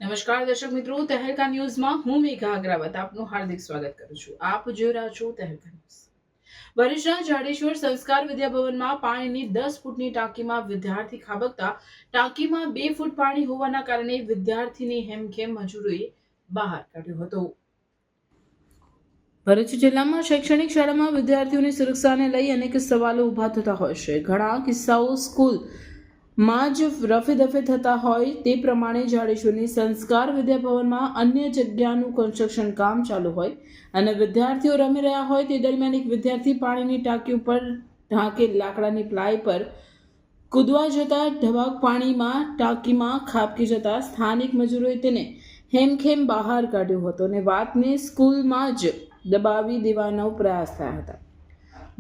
નમસ્કાર દર્શક મિત્રો, તહેલકા ન્યૂઝમાં હું મેઘા અગ્રવાલ આપનું હાર્દિક સ્વાગત કરું છું. આપ જોઈ રહ્યા છો તહેલકા ન્યૂઝ. ભરૂચના જાડેશ્વર સંસ્કાર વિદ્યાભવનમાં પાણીની 10 ફૂટની ટાંકીમાં વિદ્યાર્થી ખાબકતા ટાંકીમાં 2 ફૂટ પાણી હોવાના કારણે વિદ્યાર્થીની હેમખેમ મજૂરોએ બહાર કાઢ્યો હતો. ભરૂચ જિલ્લામાં શૈક્ષણિક શાળામાં વિદ્યાર્થીઓની સુરક્ષાને લઈ અનેક સવાલો ઊભા થતા હોય છે. ઘણા કિસ્સાઓ સ્કૂલ માં જ રફે દફે થતા હોય તે પ્રમાણે જાડેશ્વરની સંસ્કાર વિદ્યાભવનમાં અન્ય જગ્યાનું કન્સ્ટ્રક્શન કામ ચાલુ હોય અને વિદ્યાર્થીઓ રમી રહ્યા હોય તે દરમિયાન એક વિદ્યાર્થી પાણીની ટાંકી ઉપર ઢાંકેલ લાકડાની પ્લાય પર કૂદવા જતા ઢબાક પાણીમાં ટાંકીમાં ખાબકી જતા સ્થાનિક મજૂરોએ તેને હેમખેમ બહાર કાઢ્યો હતો અને વાતને સ્કૂલમાં જ દબાવી દેવાનો પ્રયાસ થયા હતા.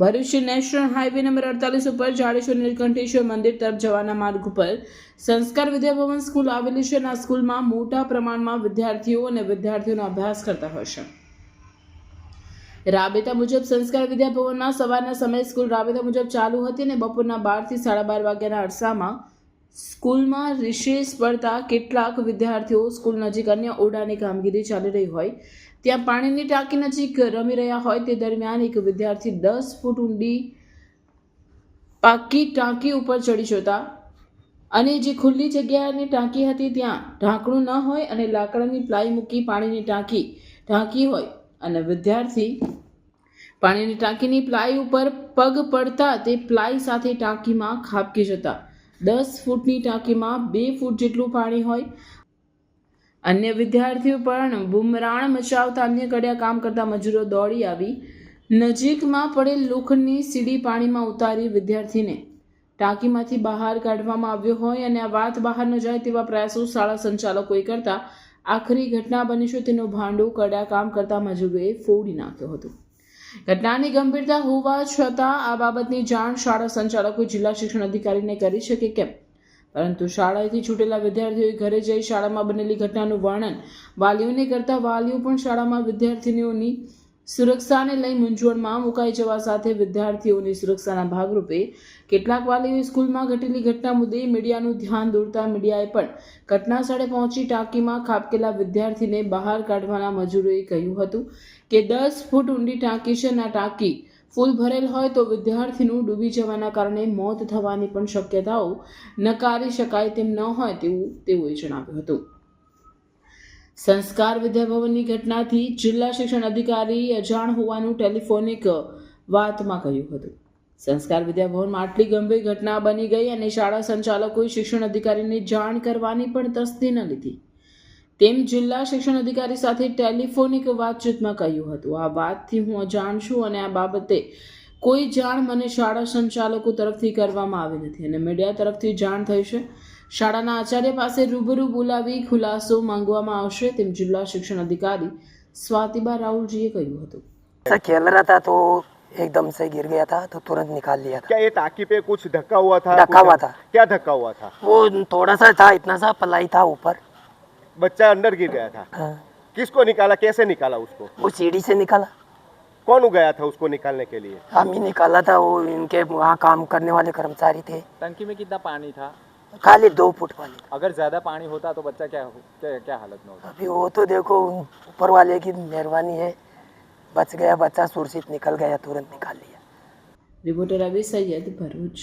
ભરૂચ નેશનલ હાઈવે નંબર 48 ઉપર જાડેશ્વર નીલકંઠેશ્વર મંદિર તરફ જવાના માર્ગ ઉપર સંસ્કાર વિદ્યાભવન સ્કૂલ આવેલી છે અને આ સ્કૂલમાં મોટા પ્રમાણમાં વિદ્યાર્થીઓ અને વિદ્યાર્થીઓનો અભ્યાસ કરતા હોય છે. રાબેતા મુજબ સંસ્કાર વિદ્યાભવનમાં સવારના સમયે સ્કૂલ રાબેતા મુજબ ચાલુ હતી અને બપોરના 12 થી 12:30 વાગ્યાના અરસામાં સ્કૂલમાં રિસેસ પડતા કેટલાક વિદ્યાર્થીઓ સ્કૂલ નજીક અન્ય ઓરડાની કામગીરી ચાલી રહી હોય ત્યાં પાણીની ટાંકી નજીક રમી રહ્યા હોય તે દરમિયાન એક વિદ્યાર્થી 10 ફૂટ ઊંડી પાકી ટાંકી ઉપર ચડી જતા અને જે ખુલ્લી જગ્યાની ટાંકી હતી ત્યાં ઢાંકણું ન હોય અને લાકડાની પ્લાય મૂકી પાણીની ટાંકી ઢાંકી હોય અને વિદ્યાર્થી પાણીની ટાંકીની પ્લાય ઉપર પગ પડતા તે પ્લાય સાથે ટાંકીમાં ખાબકી જતા 10 ફૂટની ટાંકીમાં 2 ફૂટ જેટલું પાણી હોય. અન્ય વિદ્યાર્થીઓ પણ બુમરાણ મચાવતા અન્ય કડિયા કામ કરતા મજૂરો દોડી આવી નજીકમાં પડેલ લોખંડની સીડી પાણીમાં ઉતારી વિદ્યાર્થીને ટાંકીમાંથી બહાર કાઢવામાં આવ્યો હોય અને આ વાત બહાર ન જાય તેવા પ્રયાસો શાળા સંચાલકોએ કરતા આખરી ઘટના બની છે તેનો ભાંડો કડિયા કામ કરતા મજૂરોએ ફોડી નાખ્યો હતો. ઘટનાની ગંભીરતા હોવા છતાં આ બાબતની જાણ શાળા સંચાલકો જિલ્લા શિક્ષણ અધિકારીને કરી છે કે કેમ, પરંતુ શાળાએથી છૂટેલા વિદ્યાર્થીઓએ ઘરે જઈ શાળામાં બનેલી ઘટનાનું વર્ણન વાલીઓને કરતા વાલીઓ પણ શાળામાં વિદ્યાર્થીનીઓની સુરક્ષાને લઈ મૂંઝવણમાં મુકાઈ જવા સાથે વિદ્યાર્થીઓની સુરક્ષાના ભાગરૂપે કેટલાક વાલીઓએ સ્કૂલમાં ઘટેલી ઘટના મુદ્દે મીડિયાનું ધ્યાન દોરતા મીડિયાએ પણ ઘટના સ્થળે પહોંચી ટાંકીમાં ખાબકેલા વિદ્યાર્થીને બહાર કાઢવાના મજૂરોએ કહ્યું હતું કે 10 ફૂટ ઊંડી ટાંકી છે અને આ ટાંકી ફૂલ ભરેલ હોય તો વિદ્યાર્થીનું ડૂબી જવાના કારણે મોત થવાની પણ શક્યતાઓ નકારી શકાય તેમ ન હોય તેવું તેઓએ જણાવ્યું હતું. સંસ્કાર વિદ્યાભવનની ઘટનાથી જિલ્લા શિક્ષણ અધિકારી અજાણ હોવાનું ટેલિફોનિક વાતમાં કહ્યું હતું. સંસ્કાર વિદ્યાભવનમાં આટલી ગંભીર ઘટના બની ગઈ અને શાળા સંચાલકોએ શિક્ષણ અધિકારીને જાણ કરવાની પણ તસ્દી ન લીધી તેમ જિલ્લા શિક્ષણ અધિકારી સાથે ટેલિફોનિક વાતચીતમાં કહ્યું હતું. આ વાતથી હું અજાણ છું અને આ બાબતે કોઈ જાણ મને શાળા સંચાલકો તરફથી કરવામાં આવી નથી અને મીડિયા તરફથી જાણ થઈ છે. શાળાના આચાર્ય પાસે રૂબરૂ બોલાવી ખુલાસો માંગવામાં આવશે તેમ જિલ્લા શિક્ષણ અધિકારી स्वातिबा राहुल जी ने કહ્યું હતું. खेल रहा था तो एकदम से गिर गया था तो तुरंत निकाल लिया था. क्या ये टाँकी पे कुछ धक्का हुआ था? धक्का हुआ था. क्या धक्का हुआ था? वो थोड़ा सा था, इतना सा पलाई था ऊपर. बच्चा अंदर गिर गया था. हाँ. किसको निकाला, कैसे निकाला उसको? वो सीढ़ी से निकाला. कौन गया था उसको निकालने के लिए? हम ही निकाला था. वो इनके वहाँ काम करने वाले कर्मचारी थे. टंकी में कितना पानी था? खाली 2 फुट पानी. अगर ज्यादा पानी होता तो बच्चा क्या हालत में होता? अभी वो तो देखो ऊपर वाले की मेहरबानी है, बच गया बच्चा, सुरक्षित निकल गया, तुरंत निकाल लिया. रिपोर्टर अभी सैयद, भरूच.